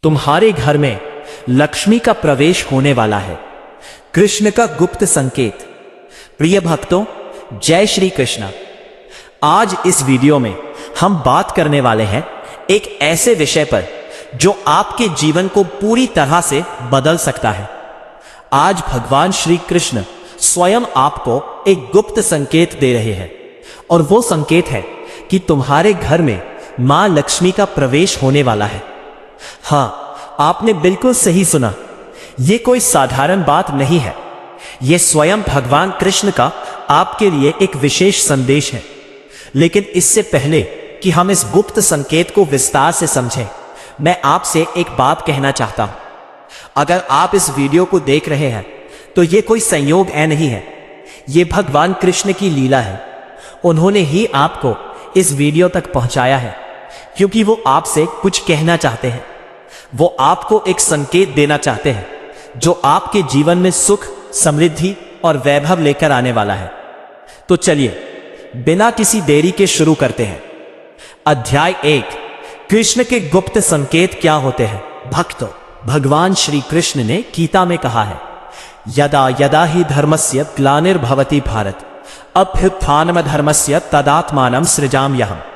तुम्हारे घर में लक्ष्मी का प्रवेश होने वाला है। कृष्ण का गुप्त संकेत। प्रिय भक्तों, जय श्री कृष्ण। आज इस वीडियो में हम बात करने वाले हैं एक ऐसे विषय पर जो आपके जीवन को पूरी तरह से बदल सकता है। आज भगवान श्री कृष्ण स्वयं आपको एक गुप्त संकेत दे रहे हैं और वो संकेत है कि तुम्हारे घर में मां लक्ष्मी का प्रवेश होने वाला है। हाँ, आपने बिल्कुल सही सुना। ये कोई साधारण बात नहीं है। ये स्वयं भगवान कृष्ण का आपके लिए एक विशेष संदेश है। लेकिन इससे पहले कि हम इस गुप्त संकेत को विस्तार से समझें, मैं आपसे एक बात कहना चाहता हूं। अगर आप इस वीडियो को देख रहे हैं तो ये कोई संयोग नहीं है। ये भगवान कृष्ण की लीला है। उन्होंने ही आपको इस वीडियो तक पहुंचाया है क्योंकि वो आपसे कुछ कहना चाहते हैं। वो आपको एक संकेत देना चाहते हैं जो आपके जीवन में सुख, समृद्धि और वैभव लेकर आने वाला है। तो चलिए बिना किसी देरी के शुरू करते हैं। अध्याय 1, कृष्ण के गुप्त संकेत क्या होते हैं। भक्तों, भगवान श्री कृष्ण ने गीता में कहा है, यदा यदा ही धर्मस्य ग्लानिर्भवति भारत अभ्युत्थानमधर्मस्य तदात्मानं सृजाम्यहम्।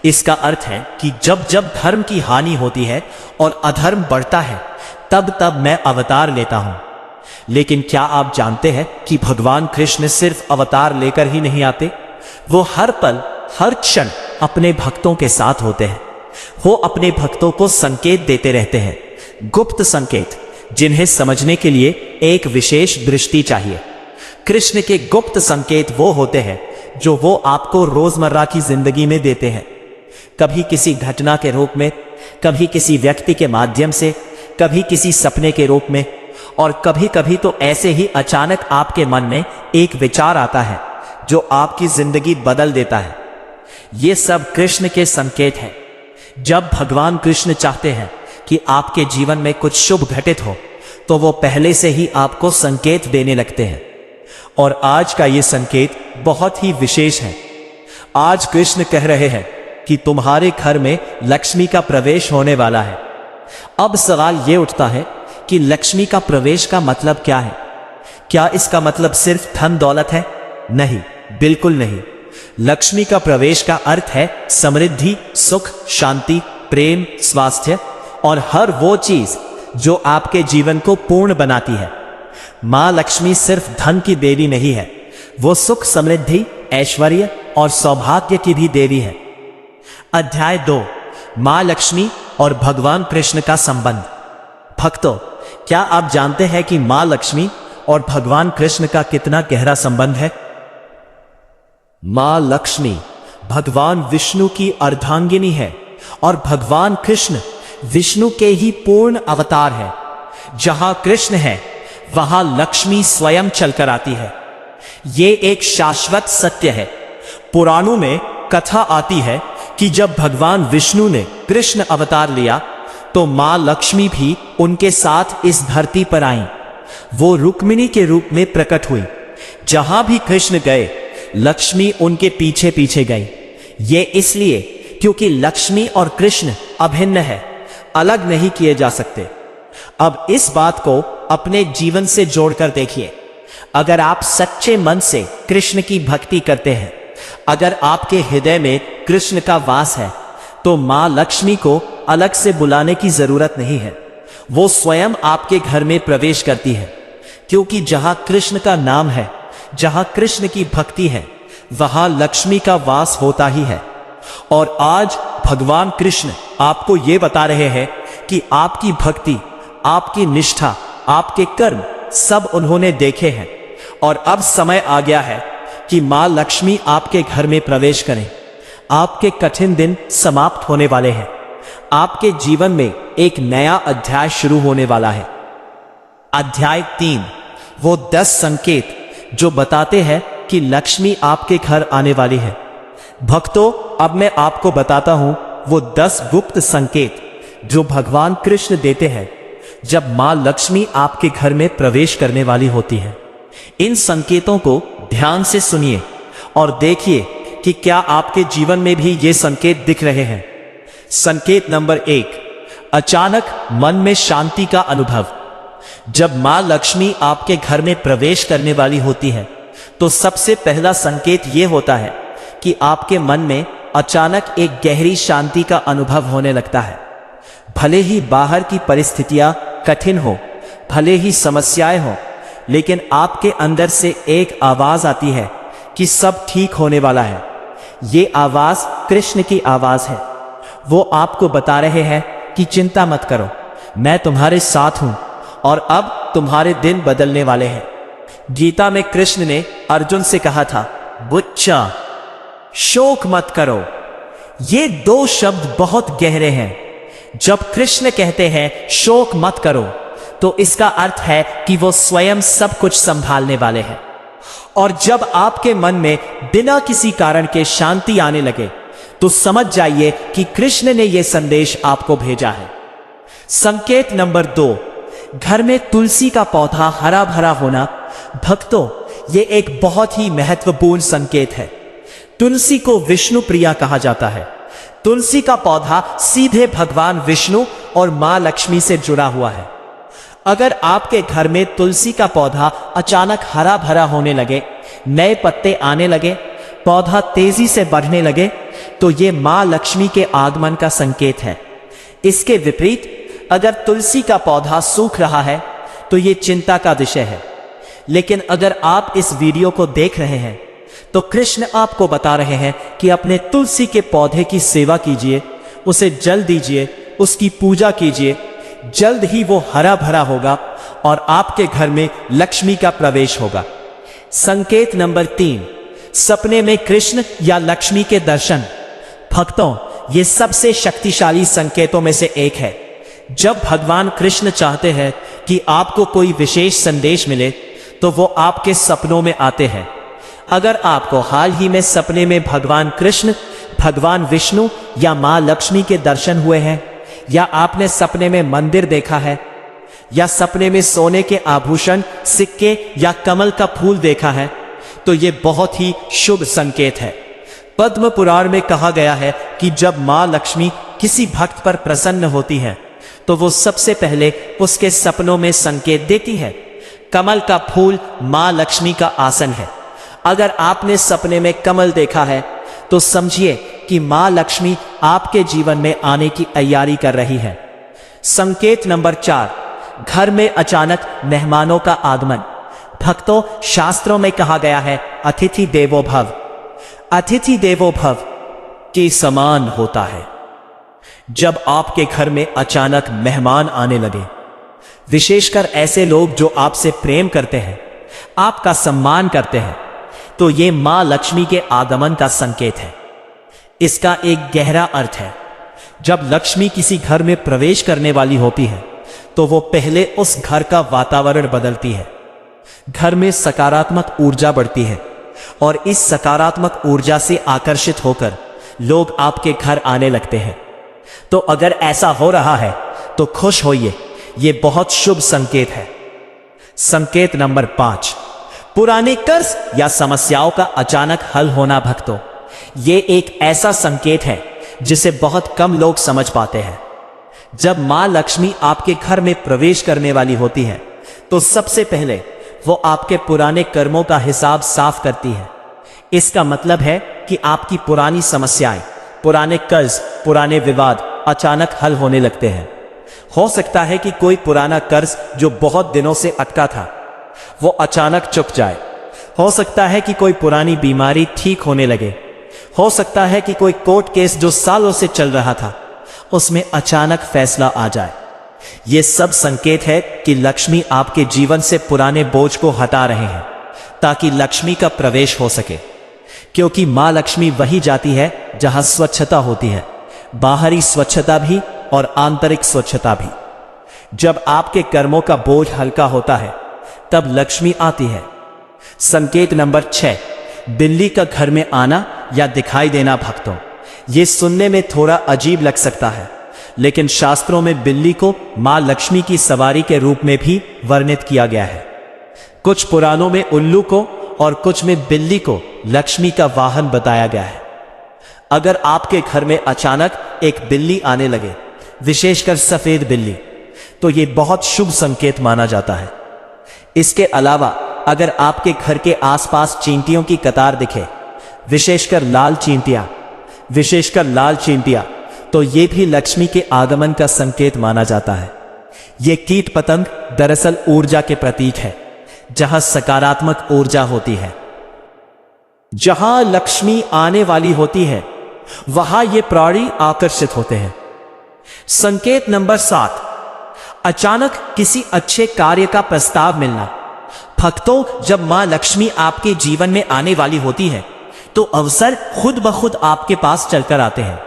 इसका अर्थ है कि जब जब धर्म की हानि होती है और अधर्म बढ़ता है, तब तब मैं अवतार लेता हूं। लेकिन क्या आप जानते हैं कि भगवान कृष्ण सिर्फ अवतार लेकर ही नहीं आते, वो हर पल हर क्षण अपने भक्तों के साथ होते हैं। वो अपने भक्तों को संकेत देते रहते हैं, गुप्त संकेत, जिन्हें समझने के लिए एक विशेष दृष्टि चाहिए। कृष्ण के गुप्त संकेत वो होते हैं जो वो आपको रोजमर्रा की जिंदगी में देते हैं। कभी किसी घटना के रूप में, कभी किसी व्यक्ति के माध्यम से, कभी किसी सपने के रूप में, और कभी कभी तो ऐसे ही अचानक आपके मन में एक विचार आता है जो आपकी जिंदगी बदल देता है। ये सब कृष्ण के संकेत हैं। जब भगवान कृष्ण चाहते हैं कि आपके जीवन में कुछ शुभ घटित हो तो वो पहले से ही आपको संकेत देने लगते हैं। और आज का ये संकेत बहुत ही विशेष है। आज कृष्ण कह रहे हैं कि तुम्हारे घर में लक्ष्मी का प्रवेश होने वाला है। अब सवाल ये उठता है कि लक्ष्मी का प्रवेश का मतलब क्या है? क्या इसका मतलब सिर्फ धन दौलत है? नहीं, बिल्कुल नहीं। लक्ष्मी का प्रवेश का अर्थ है समृद्धि, सुख, शांति, प्रेम, स्वास्थ्य और हर वो चीज जो आपके जीवन को पूर्ण बनाती है। मां लक्ष्मी सिर्फ धन की देवी नहीं है, वो सुख, समृद्धि, ऐश्वर्य और सौभाग्य की भी देवी है। अध्याय 2, मां लक्ष्मी और भगवान कृष्ण का संबंध। भक्तों, क्या आप जानते हैं कि मां लक्ष्मी और भगवान कृष्ण का कितना गहरा संबंध है? मां लक्ष्मी भगवान विष्णु की अर्धांगिनी है और भगवान कृष्ण विष्णु के ही पूर्ण अवतार है। जहां कृष्ण है वहां लक्ष्मी स्वयं चलकर आती है। ये एक शाश्वत सत्य है। पुराणों में कथा आती है कि जब भगवान विष्णु ने कृष्ण अवतार लिया तो मां लक्ष्मी भी उनके साथ इस धरती पर आईं। वो रुक्मिणी के रूप में प्रकट हुई। जहां भी कृष्ण गए, लक्ष्मी उनके पीछे पीछे गई। ये इसलिए क्योंकि लक्ष्मी और कृष्ण अभिन्न है, अलग नहीं किए जा सकते। अब इस बात को अपने जीवन से जोड़कर देखिए। अगर आप सच्चे मन से कृष्ण की भक्ति करते हैं, अगर आपके हृदय में कृष्ण का वास है, तो मां लक्ष्मी को अलग से बुलाने की जरूरत नहीं है। वो स्वयं आपके घर में प्रवेश करती है, क्योंकि जहां कृष्ण का नाम है, जहां कृष्ण की भक्ति है, वहां लक्ष्मी का वास होता ही है। और आज भगवान कृष्ण आपको ये बता रहे हैं कि आपकी भक्ति, आपकी निष्ठा, आपके कर्म सब उन्होंने देखे हैं और अब समय आ गया है कि मां लक्ष्मी आपके घर में प्रवेश करें। आपके कठिन दिन समाप्त होने वाले हैं। आपके जीवन में एक नया अध्याय शुरू होने वाला है। अध्याय 3, वो 10 संकेत जो बताते हैं कि लक्ष्मी आपके घर आने वाली है। भक्तों, अब मैं आपको बताता हूं वो 10 गुप्त संकेत जो भगवान कृष्ण देते हैं जब मां लक्ष्मी आपके घर में प्रवेश करने वाली होती है। इन संकेतों को ध्यान से सुनिए और देखिए कि क्या आपके जीवन में भी ये संकेत दिख रहे हैं। संकेत नंबर 1, अचानक मन में शांति का अनुभव। जब मां लक्ष्मी आपके घर में प्रवेश करने वाली होती है तो सबसे पहला संकेत यह होता है कि आपके मन में अचानक एक गहरी शांति का अनुभव होने लगता है। भले ही बाहर की परिस्थितियां कठिन हो, भले ही समस्याएं हो, लेकिन आपके अंदर से एक आवाज आती है कि सब ठीक होने वाला है। ये आवाज कृष्ण की आवाज है। वो आपको बता रहे हैं कि चिंता मत करो, मैं तुम्हारे साथ हूं और अब तुम्हारे दिन बदलने वाले हैं। गीता में कृष्ण ने अर्जुन से कहा था, बुच्चा शोक मत करो। ये दो शब्द बहुत गहरे हैं। जब कृष्ण कहते हैं शोक मत करो तो इसका अर्थ है कि वो स्वयं सब कुछ संभालने वाले हैं। और जब आपके मन में बिना किसी कारण के शांति आने लगे तो समझ जाइए कि कृष्ण ने यह संदेश आपको भेजा है। संकेत नंबर 2, घर में तुलसी का पौधा हरा भरा होना। भक्तों, ये एक बहुत ही महत्वपूर्ण संकेत है। तुलसी को विष्णु प्रिया कहा जाता है। तुलसी का पौधा सीधे भगवान विष्णु और मां लक्ष्मी से जुड़ा हुआ है। अगर आपके घर में तुलसी का पौधा अचानक हरा भरा होने लगे, नए पत्ते आने लगे, पौधा तेजी से बढ़ने लगे, तो ये मां लक्ष्मी के आगमन का संकेत है। इसके विपरीत अगर तुलसी का पौधा सूख रहा है तो ये चिंता का विषय है। लेकिन अगर आप इस वीडियो को देख रहे हैं तो कृष्ण आपको बता रहे हैं कि अपने तुलसी के पौधे की सेवा कीजिए, उसे जल दीजिए, उसकी पूजा कीजिए। जल्द ही वो हरा भरा होगा और आपके घर में लक्ष्मी का प्रवेश होगा। संकेत नंबर 3, सपने में कृष्ण या लक्ष्मी के दर्शन। भक्तों, ये सबसे शक्तिशाली संकेतों में से एक है। जब भगवान कृष्ण चाहते हैं कि आपको कोई विशेष संदेश मिले तो वो आपके सपनों में आते हैं। अगर आपको हाल ही में सपने में भगवान कृष्ण, भगवान विष्णु या मां लक्ष्मी के दर्शन हुए हैं, या आपने सपने में मंदिर देखा है, या सपने में सोने के आभूषण, सिक्के या कमल का फूल देखा है, तो यह बहुत ही शुभ संकेत है। पद्म पुराण में कहा गया है कि जब मां लक्ष्मी किसी भक्त पर प्रसन्न होती है तो वो सबसे पहले उसके सपनों में संकेत देती है। कमल का फूल मां लक्ष्मी का आसन है। अगर आपने सपने में कमल देखा है तो समझिए कि मां लक्ष्मी आपके जीवन में आने की तैयारी कर रही है। संकेत नंबर 4, घर में अचानक मेहमानों का आगमन। भक्तों, शास्त्रों में कहा गया है अतिथि देवो भव। अतिथि देवो भव के समान होता है। जब आपके घर में अचानक मेहमान आने लगे, विशेषकर ऐसे लोग जो आपसे प्रेम करते हैं, आपका सम्मान करते हैं, तो ये मां लक्ष्मी के आगमन का संकेत है। इसका एक गहरा अर्थ है। जब लक्ष्मी किसी घर में प्रवेश करने वाली होती है तो वो पहले उस घर का वातावरण बदलती है। घर में सकारात्मक ऊर्जा बढ़ती है और इस सकारात्मक ऊर्जा से आकर्षित होकर लोग आपके घर आने लगते हैं। तो अगर ऐसा हो रहा है तो खुश होइए, ये बहुत शुभ संकेत है। संकेत नंबर 5, पुराने कर्ज या समस्याओं का अचानक हल होना। भक्तों, ये एक ऐसा संकेत है जिसे बहुत कम लोग समझ पाते हैं। जब मां लक्ष्मी आपके घर में प्रवेश करने वाली होती है तो सबसे पहले वो आपके पुराने कर्मों का हिसाब साफ करती है। इसका मतलब है कि आपकी पुरानी समस्याएं, पुराने कर्ज, पुराने विवाद अचानक हल होने लगते हैं। हो सकता है कि कोई पुराना कर्ज जो बहुत दिनों से अटका था वो अचानक चुक जाए। हो सकता है कि कोई पुरानी बीमारी ठीक होने लगे। हो सकता है कि कोई कोर्ट केस जो सालों से चल रहा था उसमें अचानक फैसला आ जाए। ये सब संकेत है कि लक्ष्मी आपके जीवन से पुराने बोझ को हटा रहे हैं ताकि लक्ष्मी का प्रवेश हो सके। क्योंकि मां लक्ष्मी वही जाती है जहां स्वच्छता होती है, बाहरी स्वच्छता भी और आंतरिक स्वच्छता भी। जब आपके कर्मों का बोझ हल्का होता है तब लक्ष्मी आती है। संकेत नंबर 6, बिल्ली का घर में आना या दिखाई देना। भक्तों, ये सुनने में थोड़ा अजीब लग सकता है, लेकिन शास्त्रों में बिल्ली को मां लक्ष्मी की सवारी के रूप में भी वर्णित किया गया है। कुछ पुराणों में उल्लू को और कुछ में बिल्ली को लक्ष्मी का वाहन बताया गया है। अगर आपके घर में अचानक एक बिल्ली आने लगे विशेषकर सफेद बिल्ली, तो ये बहुत शुभ संकेत माना जाता है। इसके अलावा अगर आपके घर के आसपास चींटियों की कतार दिखे, विशेषकर लाल चींटियां, तो ये भी लक्ष्मी के आगमन का संकेत माना जाता है। ये कीट पतंग दरअसल ऊर्जा के प्रतीक है, जहां सकारात्मक ऊर्जा होती है। जहां लक्ष्मी आने वाली होती है, वहां ये प्राणी आकर्षित होते हैं। संकेत नंबर 7, अचानक किसी अच्छे कार्य का प्रस्ताव मिलना। भक्तों, जब मां लक्ष्मी आपके जीवन में आने वाली होती है, तो अवसर खुद ब खुद आपके पास चलकर आते हैं।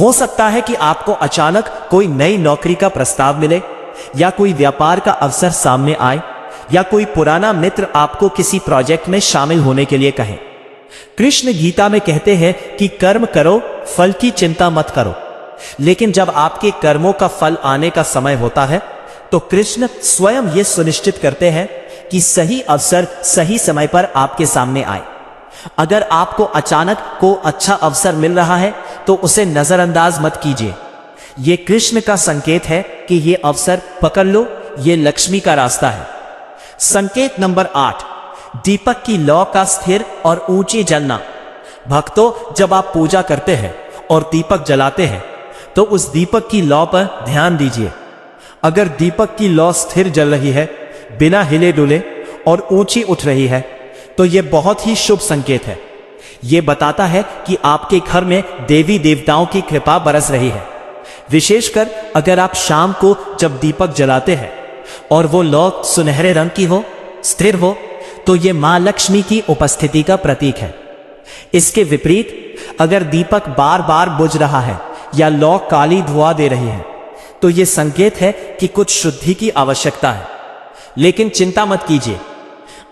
हो सकता है कि आपको अचानक कोई नई नौकरी का प्रस्ताव मिले, या कोई व्यापार का अवसर सामने आए, या कोई पुराना मित्र आपको किसी प्रोजेक्ट में शामिल होने के लिए कहे। कृष्ण गीता में कहते हैं कि कर्म करो, फल की चिंता मत करो। लेकिन जब आपके कर्मों का फल आने का समय होता है, तो कृष्ण स्वयं यह सुनिश्चित करते हैं कि सही अवसर सही समय पर आपके सामने आए। अगर आपको अचानक को अच्छा अवसर मिल रहा है, तो उसे नजरअंदाज मत कीजिए। यह कृष्ण का संकेत है कि यह अवसर पकड़ लो, यह लक्ष्मी का रास्ता है। संकेत नंबर 8, दीपक की लौ का स्थिर और ऊंची जलना। भक्तों, जब आप पूजा करते हैं और दीपक जलाते हैं, तो उस दीपक की लौ पर ध्यान दीजिए। अगर दीपक की लौ स्थिर जल रही है, बिना हिले डुले और ऊंची उठ रही है, तो यह बहुत ही शुभ संकेत है। यह बताता है कि आपके घर में देवी देवताओं की कृपा बरस रही है। विशेषकर अगर आप शाम को जब दीपक जलाते हैं और वो लौ सुनहरे रंग की हो, स्थिर हो, तो यह मां लक्ष्मी की उपस्थिति का प्रतीक है। इसके विपरीत अगर दीपक बार बार बुझ रहा है या लौ काली धुआं दे रही है, तो यह संकेत है कि कुछ शुद्धि की आवश्यकता है। लेकिन चिंता मत कीजिए,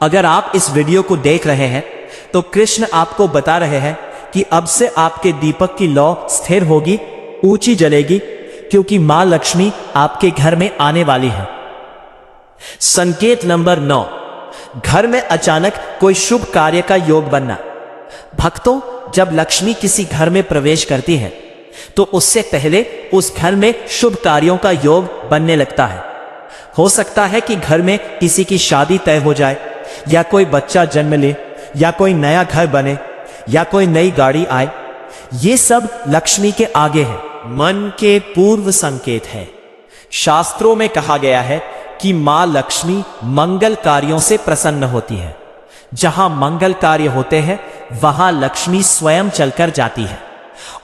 अगर आप इस वीडियो को देख रहे हैं, तो कृष्ण आपको बता रहे हैं कि अब से आपके दीपक की लौ स्थिर होगी, ऊंची जलेगी, क्योंकि मां लक्ष्मी आपके घर में आने वाली है। संकेत नंबर 9, घर में अचानक कोई शुभ कार्य का योग बनना। भक्तों, जब लक्ष्मी किसी घर में प्रवेश करती है, तो उससे पहले उस घर में शुभ कार्यों का योग बनने लगता है। हो सकता है कि घर में किसी की शादी तय हो जाए, या कोई बच्चा जन्म ले, या कोई नया घर बने, या कोई नई गाड़ी आए। ये सब लक्ष्मी के आगे है, मन के पूर्व संकेत है। शास्त्रों में कहा गया है कि मां लक्ष्मी मंगल कार्यों से प्रसन्न होती है। जहां मंगल कार्य होते हैं, वहां लक्ष्मी स्वयं चलकर जाती है।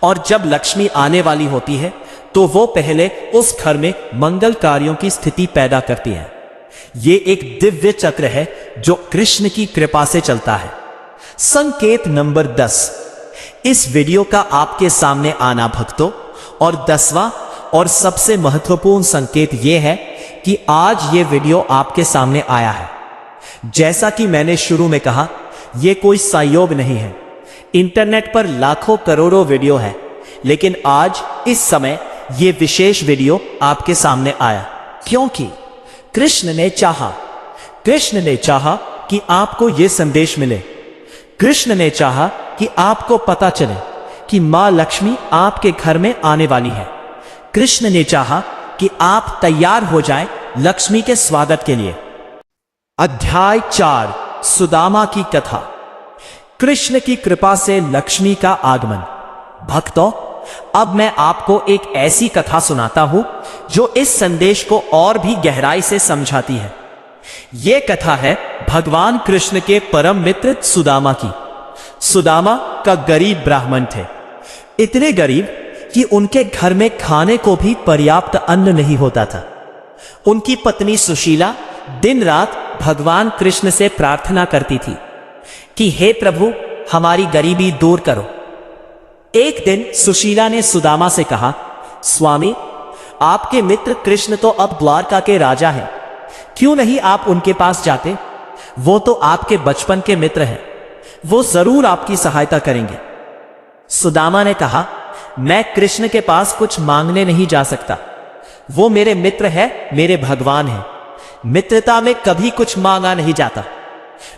और जब लक्ष्मी आने वाली होती है, तो वो पहले उस घर में मंगल कार्यों की स्थिति पैदा करती है। ये एक दिव्य चक्र है जो कृष्ण की कृपा से चलता है। संकेत नंबर 10, इस वीडियो का आपके सामने आना भक्तों, और 10वां और सबसे महत्वपूर्ण संकेत यह है कि आज ये वीडियो आपके सामने आया है। जैसा कि मैंने शुरू में कहा, यह कोई संयोग नहीं है। इंटरनेट पर लाखों करोड़ों वीडियो है, लेकिन आज इस समय यह विशेष वीडियो आपके सामने आया, क्योंकि कृष्ण ने चाहा कि आपको यह संदेश मिले। कृष्ण ने चाहा कि आपको पता चले कि मां लक्ष्मी आपके घर में आने वाली है। कृष्ण ने चाहा कि आप तैयार हो जाएं लक्ष्मी के स्वागत के लिए। अध्याय 4, सुदामा की कथा। कृष्ण की कृपा से लक्ष्मी का आगमन। भक्तों, अब मैं आपको एक ऐसी कथा सुनाता हूं जो इस संदेश को और भी गहराई से समझाती है। यह कथा है भगवान कृष्ण के परम मित्र सुदामा की। सुदामा का गरीब ब्राह्मण थे, इतने गरीब कि उनके घर में खाने को भी पर्याप्त अन्न नहीं होता था। उनकी पत्नी सुशीला दिन रात भगवान कृष्ण से प्रार्थना करती थी कि हे प्रभु, हमारी गरीबी दूर करो। एक दिन सुशीला ने सुदामा से कहा, स्वामी, आपके मित्र कृष्ण तो अब द्वारका के राजा हैं, क्यों नहीं आप उनके पास जाते? वो तो आपके बचपन के मित्र हैं, वो जरूर आपकी सहायता करेंगे। सुदामा ने कहा, मैं कृष्ण के पास कुछ मांगने नहीं जा सकता। वो मेरे मित्र है, मेरे भगवान हैं। मित्रता में कभी कुछ मांगा नहीं जाता।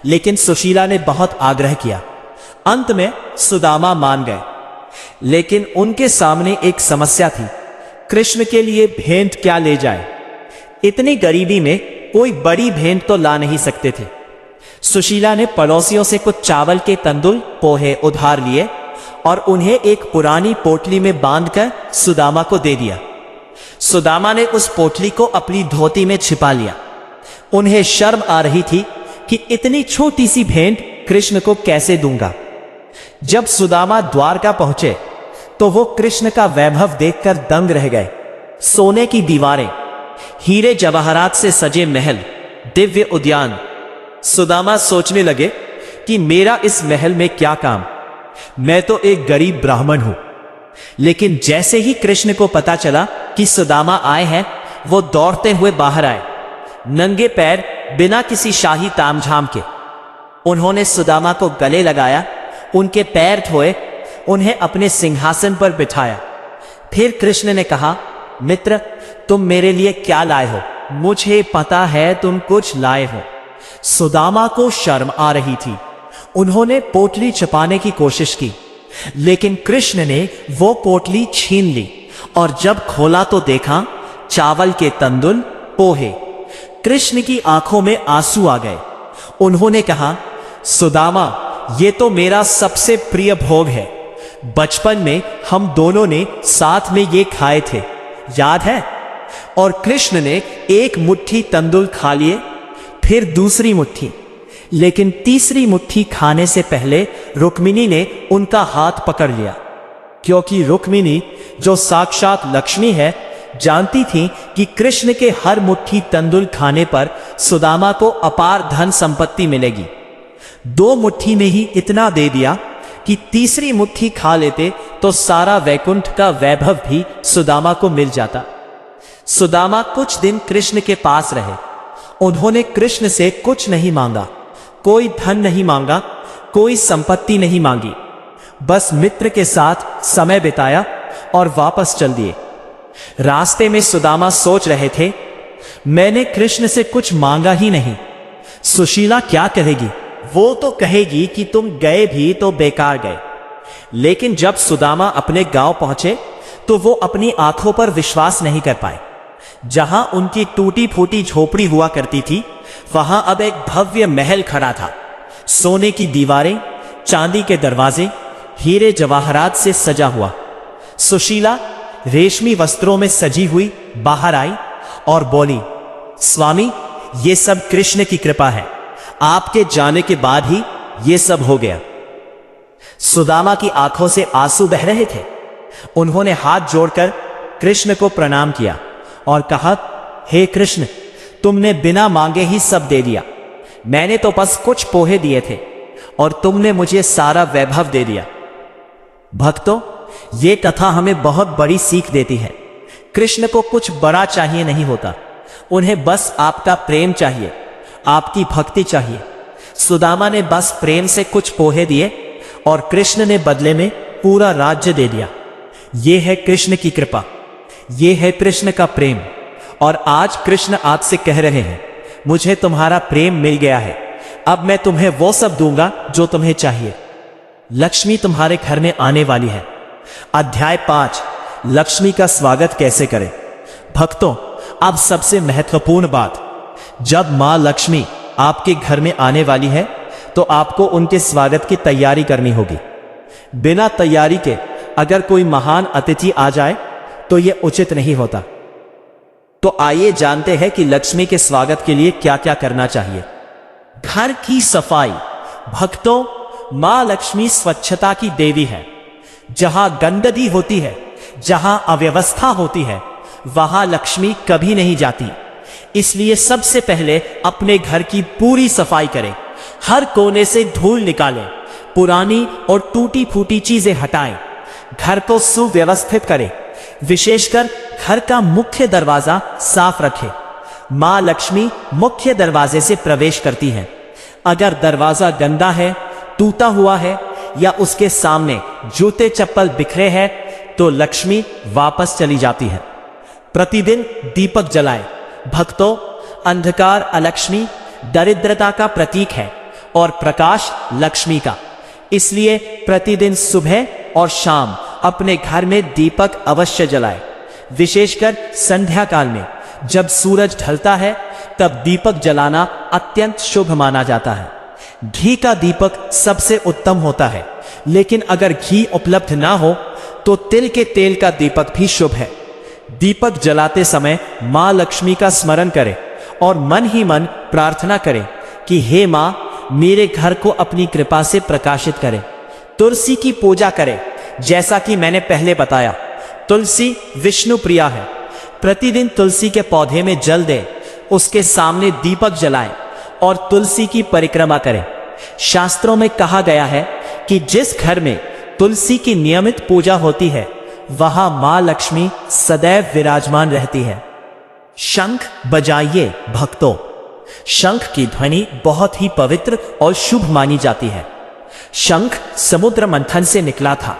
लेकिन सुशीला ने बहुत आग्रह किया। अंत में सुदामा मान गए, लेकिन उनके सामने एक समस्या थी। कृष्ण के लिए भेंट क्या ले जाए। इतनी गरीबी में कोई बड़ी भेंट तो ला नहीं सकते थे। सुशीला ने पड़ोसियों से कुछ चावल के तंदुल पोहे उधार लिए और उन्हें एक पुरानी पोटली में बांधकर सुदामा को दे दिया। सुदामा ने उस पोटली को अपनी धोती में छिपा लिया। उन्हें शर्म आ रही थी कि इतनी छोटी सी भेंट कृष्ण को कैसे दूंगा। जब सुदामा द्वारका पहुंचे तो वो कृष्ण का वैभव देखकर दंग रह गए। सोने की दीवारें, हीरे जवाहरात से सजे महल, दिव्य उद्यान। सुदामा सोचने लगे कि मेरा इस महल में क्या काम, मैं तो एक गरीब ब्राह्मण हूं। लेकिन जैसे ही कृष्ण को पता चला कि सुदामा आए हैं, वो दौड़ते हुए बाहर आए, नंगे पैर, बिना किसी शाही तामझाम के। उन्होंने सुदामा को गले लगाया, उनके पैर धोए, उन्हें अपने सिंहासन पर बिठाया। फिर कृष्ण ने कहा, मित्र, तुम मेरे लिए क्या लाए हो? मुझे पता है तुम कुछ लाए हो। सुदामा को शर्म आ रही थी। उन्होंने पोटली छिपाने की कोशिश की, लेकिन कृष्ण ने वो पोटली छीन ली और जब खोला तो देखा चावल के तंदुल, पोहे। कृष्ण की आंखों में आंसू आ गए। उन्होंने कहा, सुदामा, ये तो मेरा सबसे प्रिय भोग है। बचपन में हम दोनों ने साथ में ये खाए थे, याद है? और कृष्ण ने एक मुट्ठी तंदुल खा लिए, फिर दूसरी मुट्ठी, लेकिन तीसरी मुट्ठी खाने से पहले रुक्मिणी ने उनका हाथ पकड़ लिया, क्योंकि रुक्मिणी, जो साक्षात लक्ष्मी है, जानती थी कि कृष्ण के हर मुट्ठी तंदुल खाने पर सुदामा को अपार धन संपत्ति मिलेगी। 2 मुट्ठी में ही इतना दे दिया कि तीसरी मुट्ठी खा लेते तो सारा वैकुंठ का वैभव भी सुदामा को मिल जाता। सुदामा कुछ दिन कृष्ण के पास रहे। उन्होंने कृष्ण से कुछ नहीं मांगा, कोई धन नहीं मांगा, कोई संपत्ति नहीं मांगी। बस मित्र के साथ समय बिताया और वापस चल दिए। रास्ते में सुदामा सोच रहे थे, मैंने कृष्ण से कुछ मांगा ही नहीं, सुशीला क्या कहेगी? वो तो कहेगी कि तुम गए भी तो बेकार गए। लेकिन जब सुदामा अपने गांव पहुंचे तो वो अपनी आंखों पर विश्वास नहीं कर पाए। जहां उनकी टूटी फूटी झोपड़ी हुआ करती थी, वहां अब एक भव्य महल खड़ा था। सोने की दीवारें, चांदी के दरवाजे, हीरे जवाहरात से सजा हुआ। सुशीला रेशमी वस्त्रों में सजी हुई बाहर आई और बोली, स्वामी, ये सब कृष्ण की कृपा है। आपके जाने के बाद ही ये सब हो गया। सुदामा की आंखों से आंसू बह रहे थे। उन्होंने हाथ जोड़कर कृष्ण को प्रणाम किया और कहा, हे कृष्ण, तुमने बिना मांगे ही सब दे दिया। मैंने तो बस कुछ पोहे दिए थे और तुमने मुझे सारा वैभव दे दिया। भक्तों, ये कथा हमें बहुत बड़ी सीख देती है। कृष्ण को कुछ बड़ा चाहिए नहीं होता, उन्हें बस आपका प्रेम चाहिए, आपकी भक्ति चाहिए। सुदामा ने बस प्रेम से कुछ पोहे दिए और कृष्ण ने बदले में पूरा राज्य दे दिया। यह है कृष्ण की कृपा, यह है कृष्ण का प्रेम। और आज कृष्ण आपसे कह रहे हैं, मुझे तुम्हारा प्रेम मिल गया है, अब मैं तुम्हें वो सब दूंगा जो तुम्हें चाहिए। लक्ष्मी तुम्हारे घर में आने वाली है। अध्याय 5, लक्ष्मी का स्वागत कैसे करें। भक्तों, अब सबसे महत्वपूर्ण बात, जब मां लक्ष्मी आपके घर में आने वाली है तो आपको उनके स्वागत की तैयारी करनी होगी। बिना तैयारी के अगर कोई महान अतिथि आ जाए तो यह उचित नहीं होता। तो आइए जानते हैं कि लक्ष्मी के स्वागत के लिए क्या क्या करना चाहिए। घर की सफाई। भक्तों, मां लक्ष्मी स्वच्छता की देवी है। जहां गंदगी होती है, जहां अव्यवस्था होती है, वहां लक्ष्मी कभी नहीं जाती। इसलिए सबसे पहले अपने घर की पूरी सफाई करें। हर कोने से धूल निकालें, पुरानी और टूटी फूटी चीजें हटाएं, घर को सुव्यवस्थित करें। विशेषकर घर का मुख्य दरवाजा साफ रखें। मां लक्ष्मी मुख्य दरवाजे से प्रवेश करती हैं। अगर दरवाजा गंदा है, टूटा हुआ है या उसके सामने जूते चप्पल बिखरे हैं तो लक्ष्मी वापस चली जाती है। प्रतिदिन दीपक जलाएं। भक्तों, अंधकार अलक्ष्मी, दरिद्रता का प्रतीक है और प्रकाश लक्ष्मी का। इसलिए प्रतिदिन सुबह और शाम अपने घर में दीपक अवश्य जलाएं। विशेषकर संध्या काल में जब सूरज ढलता है तब दीपक जलाना अत्यंत शुभ माना जाता है। घी का दीपक सबसे उत्तम होता है, लेकिन अगर घी उपलब्ध ना हो तो तिल के तेल का दीपक भी शुभ है। दीपक जलाते समय मां लक्ष्मी का स्मरण करें और मन ही मन प्रार्थना करें कि हे मां, मेरे घर को अपनी कृपा से प्रकाशित करें। तुलसी की पूजा करें। जैसा कि मैंने पहले बताया, तुलसी विष्णु प्रिया है। प्रतिदिन तुलसी के पौधे में जल दें, उसके सामने दीपक जलाएं और तुलसी की परिक्रमा करें। शास्त्रों में कहा गया है कि जिस घर में तुलसी की नियमित पूजा होती है वहां मां लक्ष्मी सदैव विराजमान रहती है। शंख बजाइए भक्तों। शंख की ध्वनि बहुत ही पवित्र और शुभ मानी जाती है। शंख समुद्र मंथन से निकला था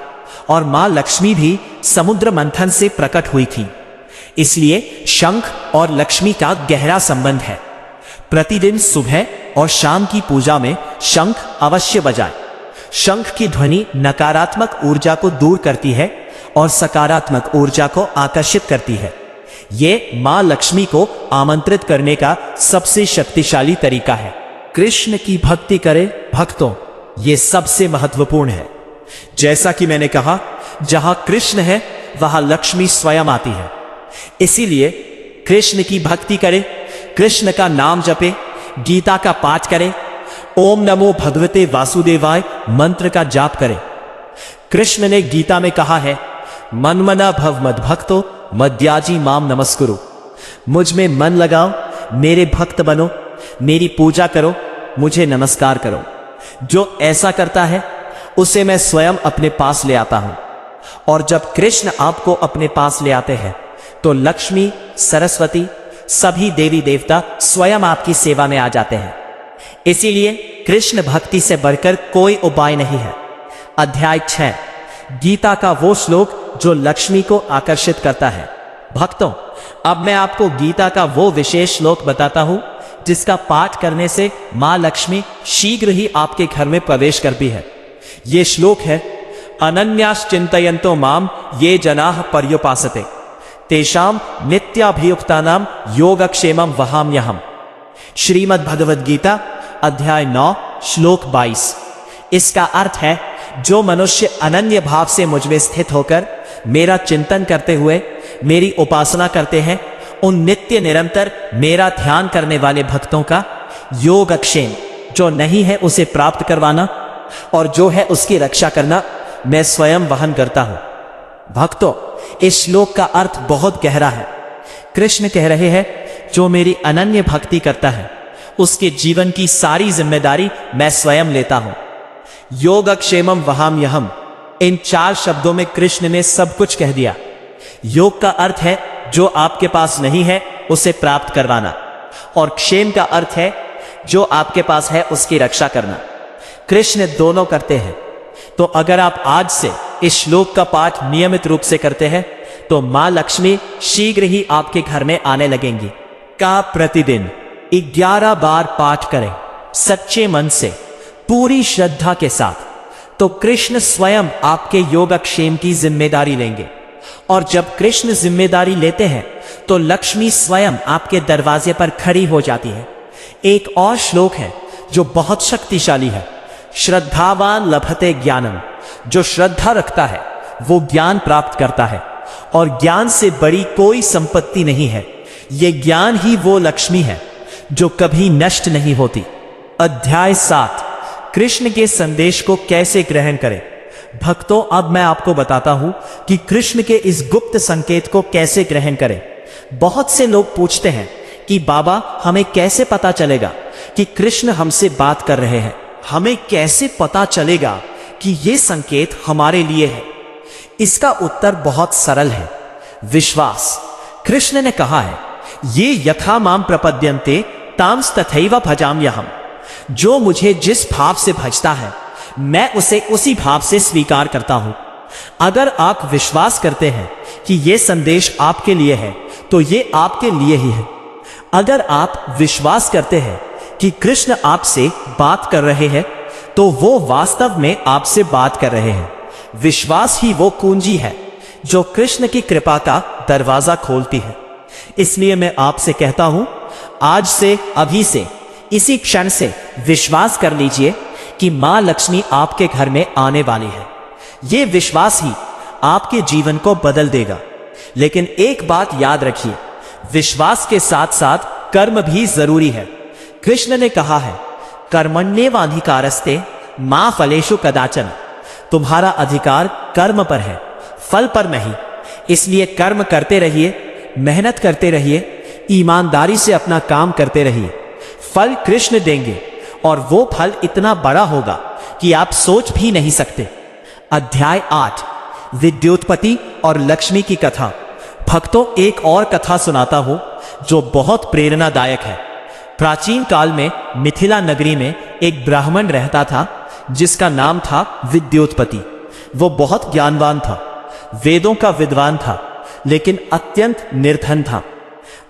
और मां लक्ष्मी भी समुद्र मंथन से प्रकट हुई थी, इसलिए शंख और लक्ष्मी का गहरा संबंध है। प्रतिदिन सुबह और शाम की पूजा में शंख अवश्य बजाएं। शंख की ध्वनि नकारात्मक ऊर्जा को दूर करती है और सकारात्मक ऊर्जा को आकर्षित करती है। ये मां लक्ष्मी को आमंत्रित करने का सबसे शक्तिशाली तरीका है। कृष्ण की भक्ति करें भक्तों, ये सबसे महत्वपूर्ण है। जैसा कि मैंने कहा, जहां कृष्ण है वहां लक्ष्मी स्वयं आती है। इसीलिए कृष्ण की भक्ति करें, कृष्ण का नाम जपे, गीता का पाठ करें, ओम नमो भगवते वासुदेवाय मंत्र का जाप करें। कृष्ण ने गीता में कहा है, मनमना भव मद भक्तो मद्याजी माम नमस्कुरु। मुझ में मन लगाओ, मेरे भक्त बनो, मेरी पूजा करो, मुझे नमस्कार करो। जो ऐसा करता है उसे मैं स्वयं अपने पास ले आता हूं। और जब कृष्ण आपको अपने पास ले आते हैं तो लक्ष्मी, सरस्वती, सभी देवी देवता स्वयं आपकी सेवा में आ जाते हैं। इसीलिए कृष्ण भक्ति से बढ़कर कोई उपाय नहीं है। अध्याय 6, गीता का वो श्लोक जो लक्ष्मी को आकर्षित करता है। भक्तों, अब मैं आपको गीता का वो विशेष श्लोक बताता हूं जिसका पाठ करने से मां लक्ष्मी शीघ्र ही आपके घर में प्रवेश करती है। ये श्लोक है, अनन्याश्चिन्तयन्तो माम ये जनाः पर्युपासते तेषां नित्याभियुक्तानां योगक्षेमं वहाम्यहम्। श्रीमद् भगवद गीता अध्याय 9 श्लोक 22। इसका अर्थ है, जो मनुष्य अनन्य भाव से मुझ में स्थित होकर मेरा चिंतन करते हुए मेरी उपासना करते हैं, उन नित्य निरंतर मेरा ध्यान करने वाले भक्तों का योगक्षेम, जो नहीं है उसे प्राप्त करवाना और जो है उसकी रक्षा करना, मैं स्वयं वहन करता हूं। भक्तों, इस श्लोक का अर्थ बहुत गहरा है। कृष्ण कह रहे हैं, जो मेरी अनन्य भक्ति करता है उसके जीवन की सारी जिम्मेदारी मैं स्वयं लेता हूं। योगक्षेमम वहाम्यहम्, इन 4 शब्दों में कृष्ण ने सब कुछ कह दिया। योग का अर्थ है जो आपके पास नहीं है उसे प्राप्त करवाना, और क्षेम का अर्थ है जो आपके पास है उसकी रक्षा करना। कृष्ण दोनों करते हैं। तो अगर आप आज से इस श्लोक का पाठ नियमित रूप से करते हैं तो मां लक्ष्मी शीघ्र ही आपके घर में आने लगेंगी। का प्रतिदिन 11 बार पाठ करें सच्चे मन से, पूरी श्रद्धा के साथ, तो कृष्ण स्वयं आपके योगक्षेम की जिम्मेदारी लेंगे। और जब कृष्ण जिम्मेदारी लेते हैं तो लक्ष्मी स्वयं आपके दरवाजे पर खड़ी हो जाती है। एक और श्लोक है जो बहुत शक्तिशाली है, श्रद्धावान लभते ज्ञानम। जो श्रद्धा रखता है वो ज्ञान प्राप्त करता है, और ज्ञान से बड़ी कोई संपत्ति नहीं है। ये ज्ञान ही वो लक्ष्मी है जो कभी नष्ट नहीं होती। अध्याय 7, कृष्ण के संदेश को कैसे ग्रहण करें। भक्तों, अब मैं आपको बताता हूं कि कृष्ण के इस गुप्त संकेत को कैसे ग्रहण करें। बहुत से लोग पूछते हैं कि बाबा, हमें कैसे पता चलेगा कि कृष्ण हमसे बात कर रहे हैं? हमें कैसे पता चलेगा कि ये संकेत हमारे लिए है? इसका उत्तर बहुत सरल है, विश्वास। कृष्ण ने कहा है, ये यथा माम प्रपद्यन्ते तांस तथैव भजाम्यहम्। जो मुझे जिस भाव से भजता है मैं उसे उसी भाव से स्वीकार करता हूं। अगर आप विश्वास करते हैं कि यह संदेश आपके लिए है तो ये आपके लिए ही है। अगर आप विश्वास करते हैं कि कृष्ण आपसे बात कर रहे हैं तो वो वास्तव में आपसे बात कर रहे हैं। विश्वास ही वो कुंजी है जो कृष्ण की कृपा का दरवाजा खोलती है। इसलिए मैं आपसे कहता हूं, आज से, अभी से, इसी क्षण से विश्वास कर लीजिए कि मां लक्ष्मी आपके घर में आने वाली है। यह विश्वास ही आपके जीवन को बदल देगा। लेकिन एक बात याद रखिए, विश्वास के साथ साथ कर्म भी जरूरी है। कृष्ण ने कहा है, कर्मण्येवाधिकारस्ते मा फलेषु कदाचन। तुम्हारा अधिकार कर्म पर है, फल पर नहीं। इसलिए कर्म करते रहिए, मेहनत करते रहिए, ईमानदारी से अपना काम करते रहिए। फल कृष्ण देंगे और वो फल इतना बड़ा होगा कि आप सोच भी नहीं सकते। अध्याय 8, विद्योत्पत्ति और लक्ष्मी की कथा। भक्तों, एक और कथा सुनाता हूं जो बहुत प्रेरणादायक है। प्राचीन काल में मिथिला नगरी में एक ब्राह्मण रहता था जिसका नाम था विद्योत्पत्ति। वो बहुत ज्ञानवान था, वेदों का विद्वान था, लेकिन अत्यंत निर्धन था।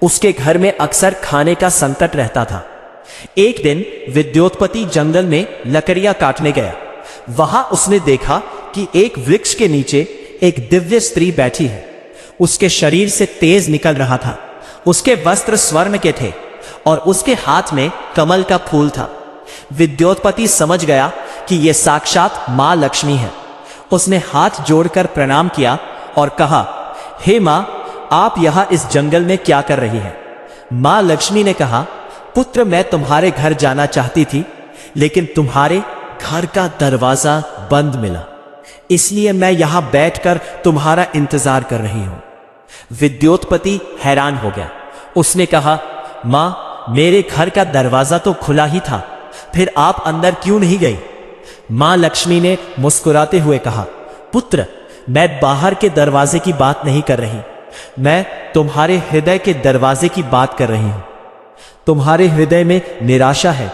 उसके घर में अक्सर खाने का संकट रहता था। एक दिन विद्योत्पत्ति जंगल में लकड़ियां काटने गया। वहां उसने देखा कि एक वृक्ष के नीचे एक दिव्य स्त्री बैठी है। उसके शरीर से तेज निकल रहा था। उसके वस्त्र स्वर्ण के थे और उसके हाथ में कमल का फूल था। विद्योत्पत्ति समझ गया कि यह साक्षात मां लक्ष्मी है। उसने हाथ जोड़कर प्रणाम किया और कहा, हे मां, आप यहां इस जंगल में क्या कर रही हैं? मां लक्ष्मी ने कहा, पुत्र, मैं तुम्हारे घर जाना चाहती थी, लेकिन तुम्हारे घर का दरवाजा बंद मिला, इसलिए मैं यहां बैठकर तुम्हारा इंतजार कर रही हूं। विद्योत्पत्ति हैरान हो गया। उसने कहा, मां, मेरे घर का दरवाजा तो खुला ही था, फिर आप अंदर क्यों नहीं गई? मां लक्ष्मी ने मुस्कुराते हुए कहा, पुत्र, मैं बाहर के दरवाजे की बात नहीं कर रही, मैं तुम्हारे हृदय के दरवाजे की बात कर रही हूं। तुम्हारे हृदय में निराशा है,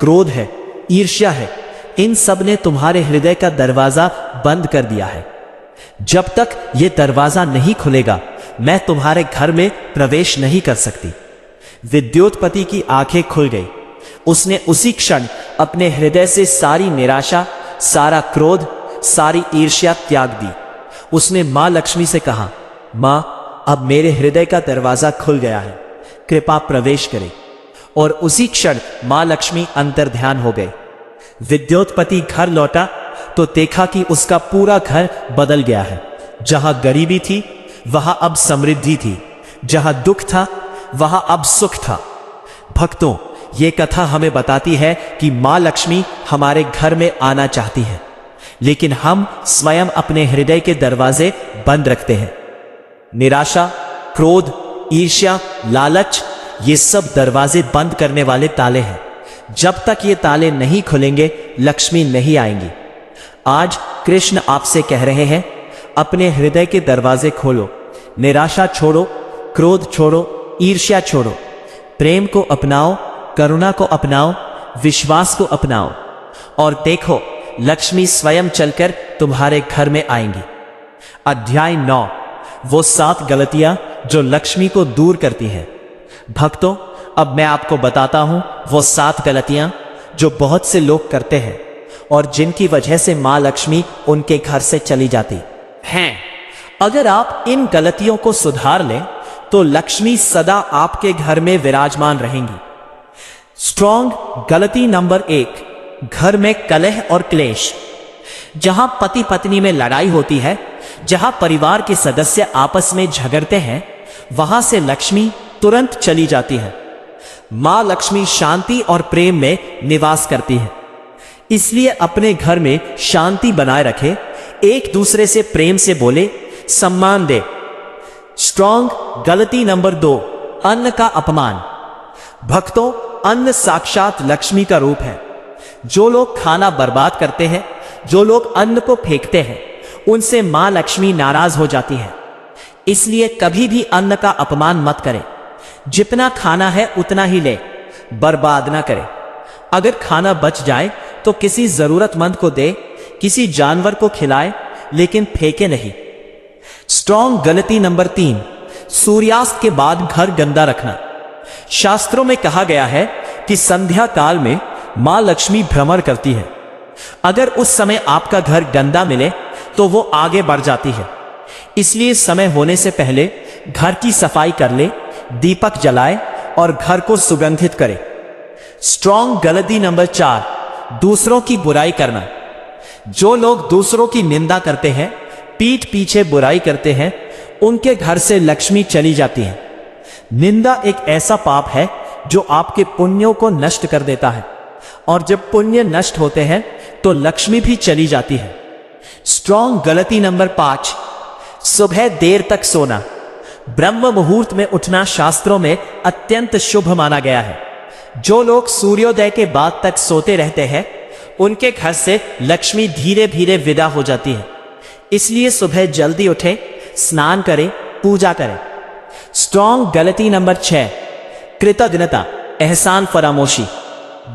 क्रोध है, ईर्ष्या है। इन सब ने तुम्हारे हृदय का दरवाजा बंद कर दिया है। जब तक यह दरवाजा नहीं खुलेगा, मैं तुम्हारे घर में प्रवेश नहीं कर सकती। विद्योत्पत्ति की आंखें खुल गई। उसने उसी क्षण अपने हृदय से सारी निराशा, सारा क्रोध, सारी ईर्ष्या त्याग दी। उसने मां लक्ष्मी से कहा, मां, अब मेरे हृदय का दरवाजा खुल गया है, कृपा प्रवेश करें। और उसी क्षण मां लक्ष्मी अंतर्ध्यान हो गए। विद्योत्पत्ति घर लौटा तो देखा कि उसका पूरा घर बदल गया है। जहां गरीबी थी, वहां अब समृद्धि थी। जहां दुख था, वहां अब सुख था। भक्तों, ये कथा हमें बताती है कि मां लक्ष्मी हमारे घर में आना चाहती है, लेकिन हम स्वयं अपने हृदय के दरवाजे बंद रखते हैं। निराशा, क्रोध, ईर्ष्या, लालच, ये सब दरवाजे बंद करने वाले ताले हैं। जब तक ये ताले नहीं खुलेंगे, लक्ष्मी नहीं आएंगी। आज कृष्ण आपसे कह रहे हैं, अपने हृदय के दरवाजे खोलो। निराशा छोड़ो, क्रोध छोड़ो, ईर्ष्या छोड़ो। प्रेम को अपनाओ, करुणा को अपनाओ, विश्वास को अपनाओ, और देखो, लक्ष्मी स्वयं चलकर तुम्हारे घर में आएंगी। अध्याय 9, वो 7 गलतियां जो लक्ष्मी को दूर करती हैं। भक्तों, अब मैं आपको बताता हूं वो 7 गलतियां जो बहुत से लोग करते हैं और जिनकी वजह से मां लक्ष्मी उनके घर से चली जाती हैं। अगर आप इन गलतियों को सुधार लें तो लक्ष्मी सदा आपके घर में विराजमान रहेंगी। स्ट्रॉन्ग गलती नंबर 1, घर में कलह और क्लेश। जहां पति पत्नी में लड़ाई होती है, जहां परिवार के सदस्य आपस में झगड़ते हैं, वहां से लक्ष्मी तुरंत चली जाती है। मां लक्ष्मी शांति और प्रेम में निवास करती है, इसलिए अपने घर में शांति बनाए रखे, एक दूसरे से प्रेम से बोले, सम्मान दे। स्ट्रॉन्ग गलती नंबर 2, अन्न का अपमान। भक्तों, अन्न साक्षात लक्ष्मी का रूप है। जो लोग खाना बर्बाद करते हैं, जो लोग अन्न को फेंकते हैं, उनसे मां लक्ष्मी नाराज हो जाती है। इसलिए कभी भी अन्न का अपमान मत करें। जितना खाना है उतना ही ले, बर्बाद ना करें। अगर खाना बच जाए तो किसी जरूरतमंद को दे, किसी जानवर को खिलाए, लेकिन फेंके नहीं। स्ट्रॉन्ग गलती नंबर 3, सूर्यास्त के बाद घर गंदा रखना। शास्त्रों में कहा गया है कि संध्या काल में मां लक्ष्मी भ्रमण करती है। अगर उस समय आपका घर गंदा मिले तो वो आगे बढ़ जाती है। इसलिए समय होने से पहले घर की सफाई कर ले, दीपक जलाए और घर को सुगंधित करे। स्ट्रॉन्ग गलती नंबर 4, दूसरों की बुराई करना। जो लोग दूसरों की निंदा करते हैं, पीठ पीछे बुराई करते हैं, उनके घर से लक्ष्मी चली जाती है। निंदा एक ऐसा पाप है जो आपके पुण्यों को नष्ट कर देता है, और जब पुण्य नष्ट होते हैं तो लक्ष्मी भी चली जाती है। स्ट्रॉन्ग गलती नंबर 5, सुबह देर तक सोना। ब्रह्म मुहूर्त में उठना शास्त्रों में अत्यंत शुभ माना गया है। जो लोग सूर्योदय के बाद तक सोते रहते हैं, उनके घर से लक्ष्मी धीरे धीरे विदा हो जाती है। इसलिए सुबह जल्दी उठें, स्नान करें, पूजा करें। स्ट्रॉन्ग गलती नंबर 6, कृतज्ञता, एहसान फरामोशी।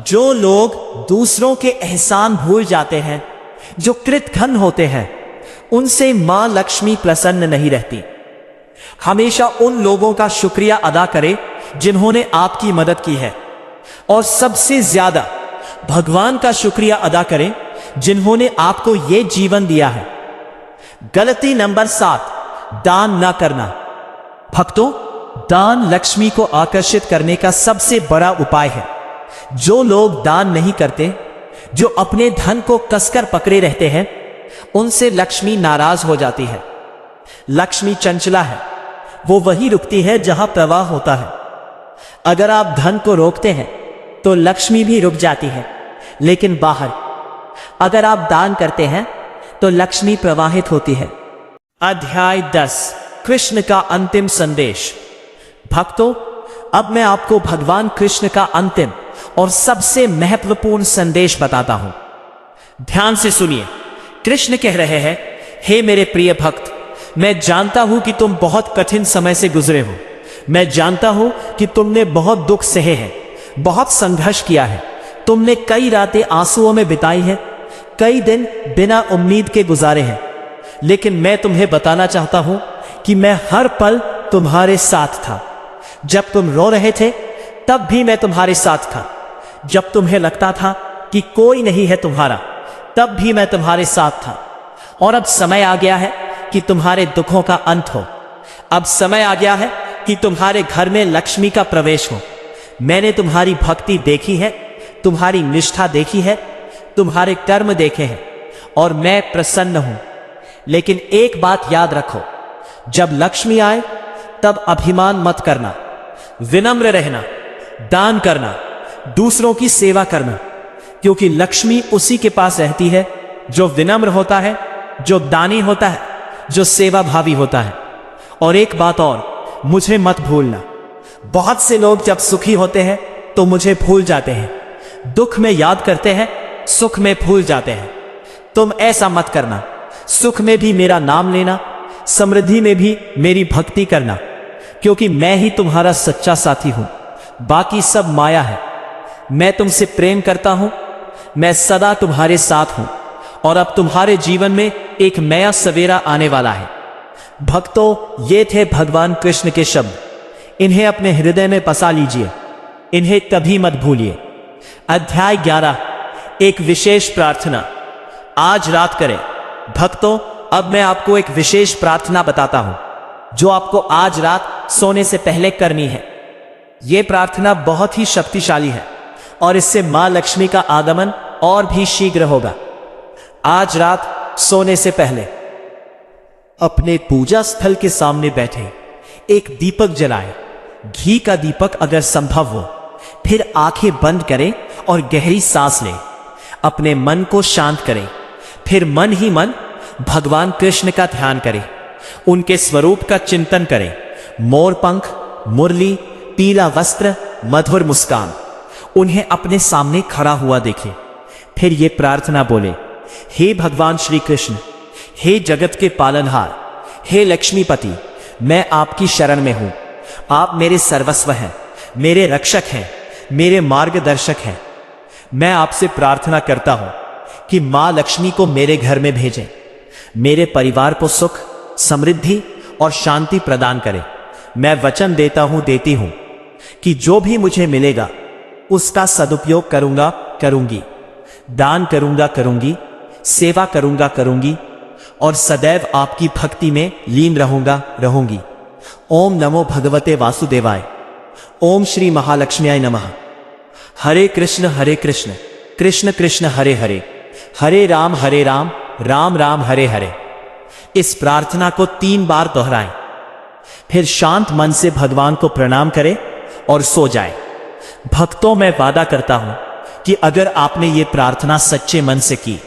जो लोग दूसरों के एहसान भूल जाते हैं, जो कृतघ्न होते हैं, उनसे मां लक्ष्मी प्रसन्न नहीं रहती। हमेशा उन लोगों का शुक्रिया अदा करें जिन्होंने आपकी मदद की है, और सबसे ज्यादा भगवान का शुक्रिया अदा करें जिन्होंने आपको यह जीवन दिया है। गलती नंबर 7, दान न करना। भक्तों, दान लक्ष्मी को आकर्षित करने का सबसे बड़ा उपाय है। जो लोग दान नहीं करते, जो अपने धन को कसकर पकड़े रहते हैं, उनसे लक्ष्मी नाराज हो जाती है। लक्ष्मी चंचला है, वो वही रुकती है जहां प्रवाह होता है। अगर आप धन को रोकते हैं तो लक्ष्मी भी रुक जाती है, लेकिन बाहर। अगर आप दान करते हैं तो लक्ष्मी प्रवाहित होती है। अध्याय 10, कृष्ण का अंतिम संदेश। भक्तों, अब मैं आपको भगवान कृष्ण का अंतिम और सबसे महत्वपूर्ण संदेश बताता हूं। ध्यान से सुनिए। कृष्ण कह रहे हैं, हे मेरे प्रिय भक्त, मैं जानता हूं कि तुम बहुत कठिन समय से गुजरे हो। मैं जानता हूं कि तुमने बहुत दुख सहे हैं, बहुत संघर्ष किया है। तुमने कई रातें आंसुओं में बिताई हैं, कई दिन बिना उम्मीद के गुजारे हैं। लेकिन मैं तुम्हें बताना चाहता हूं कि मैं हर पल तुम्हारे साथ था। जब तुम रो रहे थे, तब भी मैं तुम्हारे साथ था। जब तुम्हें लगता था कि कोई नहीं है तुम्हारा, तब भी मैं तुम्हारे साथ था। और अब समय आ गया है कि तुम्हारे दुखों का अंत हो। अब समय आ गया है कि तुम्हारे घर में लक्ष्मी का प्रवेश हो। मैंने तुम्हारी भक्ति देखी है, तुम्हारी निष्ठा देखी है, तुम्हारे कर्म देखे हैं, और मैं प्रसन्न हूं। लेकिन एक बात याद रखो, जब लक्ष्मी आए तब अभिमान मत करना, विनम्र रहना, दान करना, दूसरों की सेवा करना, क्योंकि लक्ष्मी उसी के पास रहती है जो विनम्र होता है, जो दानी होता है, जो सेवा भावी होता है। और एक बात और, मुझे मत भूलना। बहुत से लोग जब सुखी होते हैं तो मुझे भूल जाते हैं, दुख में याद करते हैं, सुख में भूल जाते हैं। तुम ऐसा मत करना। सुख में भी मेरा नाम लेना, समृद्धि में भी मेरी भक्ति करना, क्योंकि मैं ही तुम्हारा सच्चा साथी हूं। बाकी सब माया है। मैं तुमसे प्रेम करता हूं, मैं सदा तुम्हारे साथ हूं, और अब तुम्हारे जीवन में एक नया सवेरा आने वाला है। भक्तों, ये थे भगवान कृष्ण के शब्द। इन्हें अपने हृदय में बसा लीजिए, इन्हें कभी मत भूलिए। अध्याय 11, एक विशेष प्रार्थना। आज रात करें। भक्तों, अब मैं आपको एक विशेष प्रार्थना बताता हूं, जो आपको आज रात सोने से पहले करनी है। यह प्रार्थना बहुत ही शक्तिशाली है, और इससे मां लक्ष्मी का आगमन और भी शीघ्र होगा। आज रात सोने से पहले अपने पूजा स्थल के सामने बैठे एक दीपक जलाएं, घी का दीपक अगर संभव हो। फिर आंखें बंद करें और गहरी सांस लें। अपने मन को शांत करें। फिर मन ही मन भगवान कृष्ण का ध्यान करें, उनके स्वरूप का चिंतन करें। मोर पंख, मुरली, पीला वस्त्र, मधुर मुस्कान, उन्हें अपने सामने खड़ा हुआ देखें। फिर ये प्रार्थना बोले, हे भगवान श्री कृष्ण, हे जगत के पालनहार, हे लक्ष्मीपति, मैं आपकी शरण में हूं। आप मेरे सर्वस्व हैं, मेरे रक्षक हैं, मेरे मार्गदर्शक हैं। मैं आपसे प्रार्थना करता हूं कि मां लक्ष्मी को मेरे घर में भेजें, मेरे परिवार को सुख, समृद्धि और शांति प्रदान करें। मैं वचन देता हूं, देती हूं कि जो भी मुझे मिलेगा उसका सदुपयोग करूंगा, करूंगी, दान करूंगा, करूंगी, सेवा करूंगा, करूंगी, और सदैव आपकी भक्ति में लीन रहूंगा, रहूंगी। ओम नमो भगवते वासुदेवाय। ओम श्री महालक्ष्म्याय नमः। हरे कृष्ण कृष्ण कृष्ण हरे हरे, हरे राम राम राम हरे हरे। इस प्रार्थना को 3 बार दोहराएं, फिर शांत मन से भगवान को प्रणाम करें और सो जाएं। भक्तों, मैं वादा करता हूं कि अगर आपने ये प्रार्थना सच्चे मन से की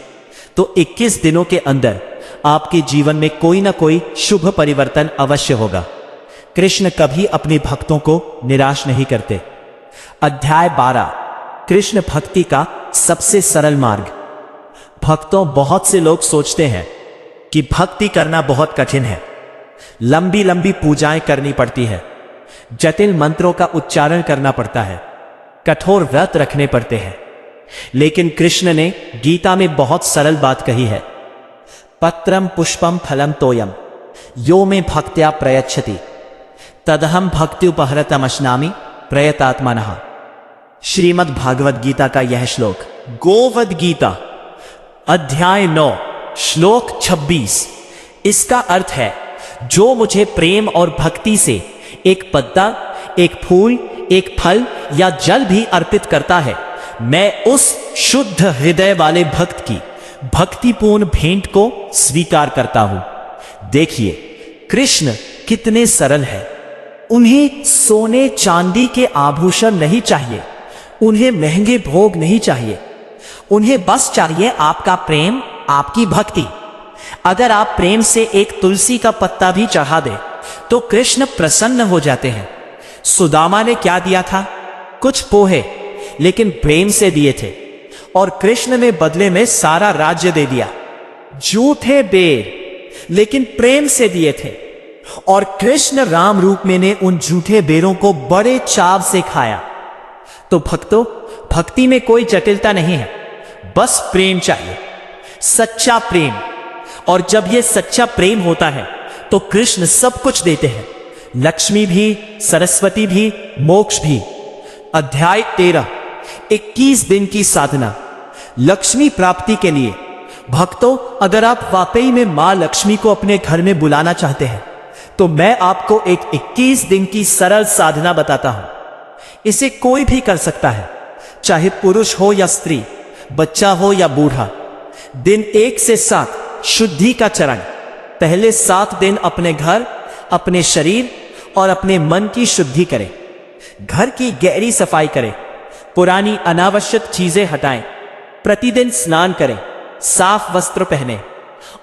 तो 21 दिनों के अंदर आपके जीवन में कोई ना कोई शुभ परिवर्तन अवश्य होगा। कृष्ण कभी अपने भक्तों को निराश नहीं करते। अध्याय 12, कृष्ण भक्ति का सबसे सरल मार्ग। भक्तों, बहुत से लोग सोचते हैं कि भक्ति करना बहुत कठिन है, लंबी लंबी पूजाएं करनी पड़ती है, जटिल मंत्रों का उच्चारण करना पड़ता है, कठोर व्रत रखने पड़ते हैं। लेकिन कृष्ण ने गीता में बहुत सरल बात कही है। पत्रम पुष्पम फलम तोयम यो में भक्त्या प्रयच्छति तदहम भक्ति उपहरतमश्नामि प्रयतात्मनः। श्रीमद् भागवत गीता का यह श्लोक, गोवद गीता अध्याय 9 श्लोक 26। इसका अर्थ है, जो मुझे प्रेम और भक्ति से एक पत्ता, एक फूल, एक फल या जल भी अर्पित करता है, मैं उस शुद्ध हृदय वाले भक्त की भक्तिपूर्ण भेंट को स्वीकार करता हूं। देखिए, कृष्ण कितने सरल है। उन्हें सोने चांदी के आभूषण नहीं चाहिए, उन्हें महंगे भोग नहीं चाहिए, उन्हें बस चाहिए आपका प्रेम, आपकी भक्ति। अगर आप प्रेम से एक तुलसी का पत्ता भी चढ़ा दे तो कृष्ण प्रसन्न हो जाते हैं। सुदामा ने क्या दिया था? कुछ पोहे, लेकिन प्रेम से दिए थे, और कृष्ण ने बदले में सारा राज्य दे दिया। झूठे बेर, लेकिन प्रेम से दिए थे, और कृष्ण राम रूप में ने उन झूठे बेरों को बड़े चाव से खाया। तो भक्तों, भक्ति में कोई जटिलता नहीं है, बस प्रेम चाहिए, सच्चा प्रेम। और जब यह सच्चा प्रेम होता है तो कृष्ण सब कुछ देते हैं, लक्ष्मी भी, सरस्वती भी, मोक्ष भी। अध्याय 13, 21 दिन की साधना लक्ष्मी प्राप्ति के लिए। भक्तों, अगर आप वाकई में मां लक्ष्मी को अपने घर में बुलाना चाहते हैं तो मैं आपको एक 21 दिन की सरल साधना बताता हूं। इसे कोई भी कर सकता है, चाहे पुरुष हो या स्त्री, बच्चा हो या बूढ़ा। दिन 1 से 7 शुद्धि का चरण। पहले 7 दिन अपने घर, अपने शरीर और अपने मन की शुद्धि करें। घर की गहरी सफाई करें, पुरानी अनावश्यक चीजें हटाएं, प्रतिदिन स्नान करें, साफ वस्त्र पहनें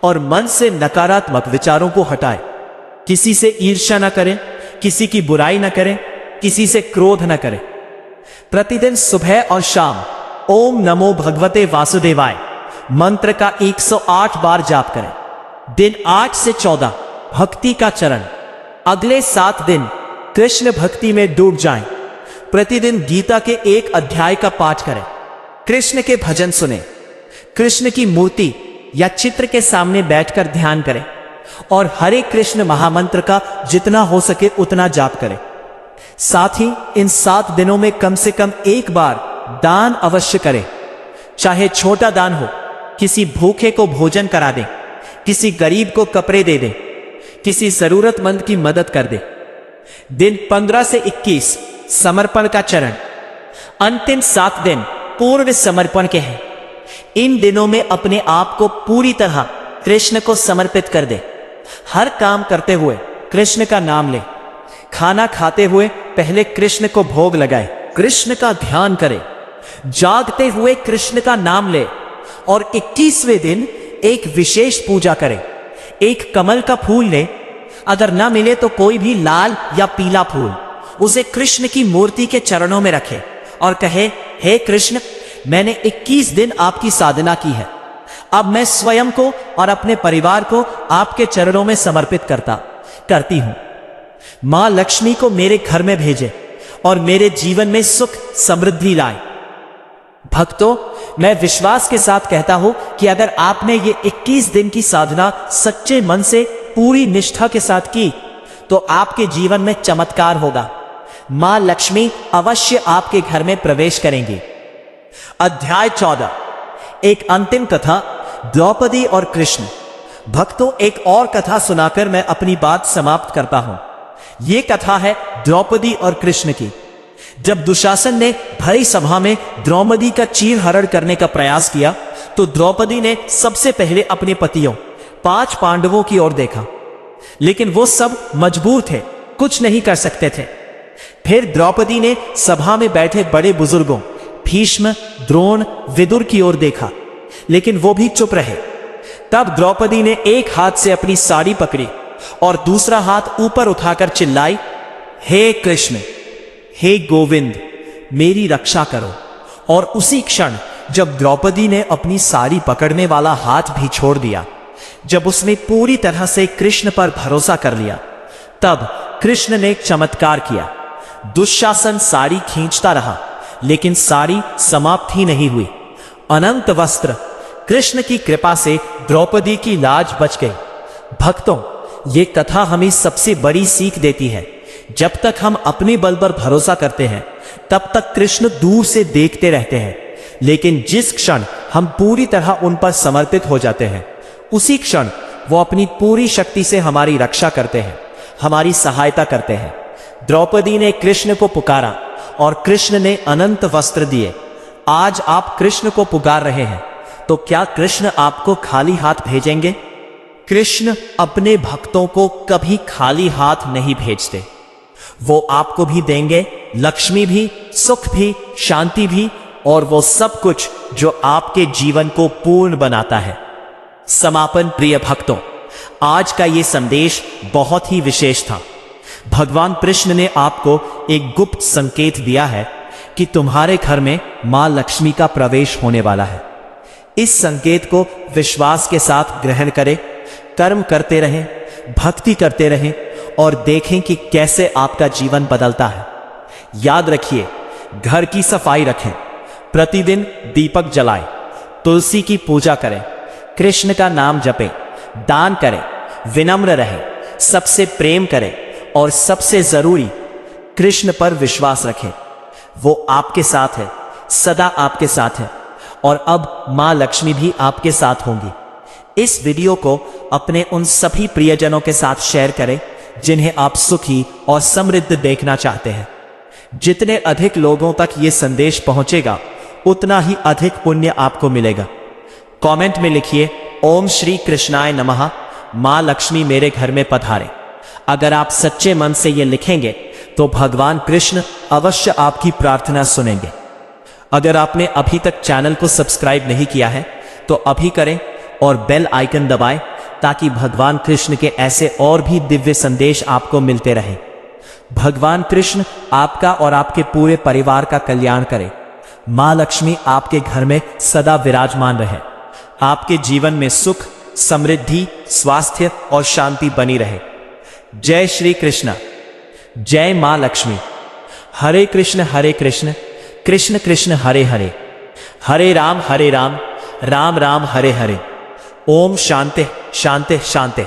और मन से नकारात्मक विचारों को हटाएं। किसी से ईर्ष्या न करें, किसी की बुराई न करें, किसी से क्रोध न करें। प्रतिदिन सुबह और शाम ओम नमो भगवते वासुदेवाय मंत्र का 108 बार जाप करें। दिन 8 से 14 भक्ति का चरण। अगले 7 दिन कृष्ण भक्ति में डूब जाएं। प्रतिदिन गीता के 1 अध्याय का पाठ करें, कृष्ण के भजन सुने, कृष्ण की मूर्ति या चित्र के सामने बैठकर ध्यान करें और हरे कृष्ण महामंत्र का जितना हो सके उतना जाप करें। साथ ही इन 7 दिनों में कम से कम 1 बार दान अवश्य करें, चाहे छोटा दान हो, किसी भूखे को भोजन करा दें, किसी गरीब को कपड़े दे दें, किसी जरूरतमंद की मदद कर दे। दिन 15 से 21 समर्पण का चरण। अंतिम 7 दिन पूर्ण समर्पण के हैं। इन दिनों में अपने आप को पूरी तरह कृष्ण को समर्पित कर दे। हर काम करते हुए कृष्ण का नाम ले। खाना खाते हुए पहले कृष्ण को भोग लगाए, कृष्ण का ध्यान करे। जागते हुए कृष्ण का नाम ले और 21वें दिन एक विशेष पूजा करें। एक कमल का फूल ले, अगर ना मिले तो कोई भी लाल या पीला फूल, उसे कृष्ण की मूर्ति के चरणों में रखे और कहे, हे कृष्ण, मैंने 21 दिन आपकी साधना की है, अब मैं स्वयं को और अपने परिवार को आपके चरणों में समर्पित करती हूं। मां लक्ष्मी को मेरे घर में भेजे और मेरे जीवन में सुख समृद्धि लाए। भक्तों, मैं विश्वास के साथ कहता हूं कि अगर आपने ये 21 दिन की साधना सच्चे मन से पूरी निष्ठा के साथ की तो आपके जीवन में चमत्कार होगा। मां लक्ष्मी अवश्य आपके घर में प्रवेश करेंगी। अध्याय 14, एक अंतिम कथा, द्रौपदी और कृष्ण। भक्तों, एक और कथा सुनाकर मैं अपनी बात समाप्त करता हूं। ये कथा है द्रौपदी और कृष्ण की। जब दुशासन ने भरी सभा में द्रौपदी का चीरहरण करने का प्रयास किया तो द्रौपदी ने सबसे पहले अपने पतियों 5 पांडवों की ओर देखा, लेकिन वो सब मजबूर थे, कुछ नहीं कर सकते थे। फिर द्रौपदी ने सभा में बैठे बड़े बुजुर्गों भीष्म, द्रोण, विदुर की ओर देखा, लेकिन वो भी चुप रहे। तब द्रौपदी ने एक हाथ से अपनी साड़ी पकड़ी और दूसरा हाथ ऊपर उठाकर चिल्लाई, हे कृष्ण, हे गोविंद, मेरी रक्षा करो। और उसी क्षण जब द्रौपदी ने अपनी साड़ी पकड़ने वाला हाथ भी छोड़ दिया, जब उसने पूरी तरह से कृष्ण पर भरोसा कर लिया, तब कृष्ण ने एक चमत्कार किया। दुशासन साड़ी खींचता रहा, लेकिन साड़ी समाप्त ही नहीं हुई। अनंत वस्त्र, कृष्ण की कृपा से द्रौपदी की लाज बच गई। भक्तों, ये कथा हमें सबसे बड़ी सीख देती है। जब तक हम अपने बल पर भरोसा करते हैं, तब तक कृष्ण दूर से देखते रहते हैं, लेकिन जिस क्षण हम पूरी तरह उन पर समर्पित हो जाते हैं, उसी क्षण वो अपनी पूरी शक्ति से हमारी रक्षा करते हैं, हमारी सहायता करते हैं। द्रौपदी ने कृष्ण को पुकारा और कृष्ण ने अनंत वस्त्र दिए। आज आप कृष्ण को पुकार रहे हैं, तो क्या कृष्ण आपको खाली हाथ भेजेंगे? कृष्ण अपने भक्तों को कभी खाली हाथ नहीं भेजते। वो आपको भी देंगे, लक्ष्मी भी, सुख भी, शांति भी, और वो सब कुछ जो आपके जीवन को पूर्ण बनाता है। समापन। प्रिय भक्तों, आज का ये संदेश बहुत ही विशेष था। भगवान कृष्ण ने आपको एक गुप्त संकेत दिया है कि तुम्हारे घर में मां लक्ष्मी का प्रवेश होने वाला है। इस संकेत को विश्वास के साथ ग्रहण करें, कर्म करते रहें, भक्ति करते रहें और देखें कि कैसे आपका जीवन बदलता है। याद रखिए, घर की सफाई रखें, प्रतिदिन दीपक जलाएं, तुलसी की पूजा करें, कृष्ण का नाम जपें, दान करें, विनम्र रहें, सबसे प्रेम करें और सबसे जरूरी, कृष्ण पर विश्वास रखें। वो आपके साथ है, सदा आपके साथ है, और अब मां लक्ष्मी भी आपके साथ होंगी। इस वीडियो को अपने उन सभी प्रियजनों के साथ शेयर करें जिन्हें आप सुखी और समृद्ध देखना चाहते हैं। जितने अधिक लोगों तक ये संदेश पहुंचेगा, उतना ही अधिक पुण्य आपको मिलेगा। कमेंट में लिखिए, ओम श्री कृष्णाय नमः, मां लक्ष्मी मेरे घर में पधारे। अगर आप सच्चे मन से ये लिखेंगे तो भगवान कृष्ण अवश्य आपकी प्रार्थना सुनेंगे। अगर आपने अभी तक चैनल को सब्सक्राइब नहीं किया है तो अभी करें और बेल आइकन दबाएं, ताकि भगवान कृष्ण के ऐसे और भी दिव्य संदेश आपको मिलते रहें। भगवान कृष्ण आपका और आपके पूरे परिवार का कल्याण करें। मां लक्ष्मी आपके घर में सदा विराजमान रहे। आपके जीवन में सुख, समृद्धि, स्वास्थ्य और शांति बनी रहे। जय श्री कृष्ण। जय मां लक्ष्मी। हरे कृष्ण कृष्ण कृष्ण हरे हरे, हरे राम राम राम हरे हरे। ओम शांति शांति शांति।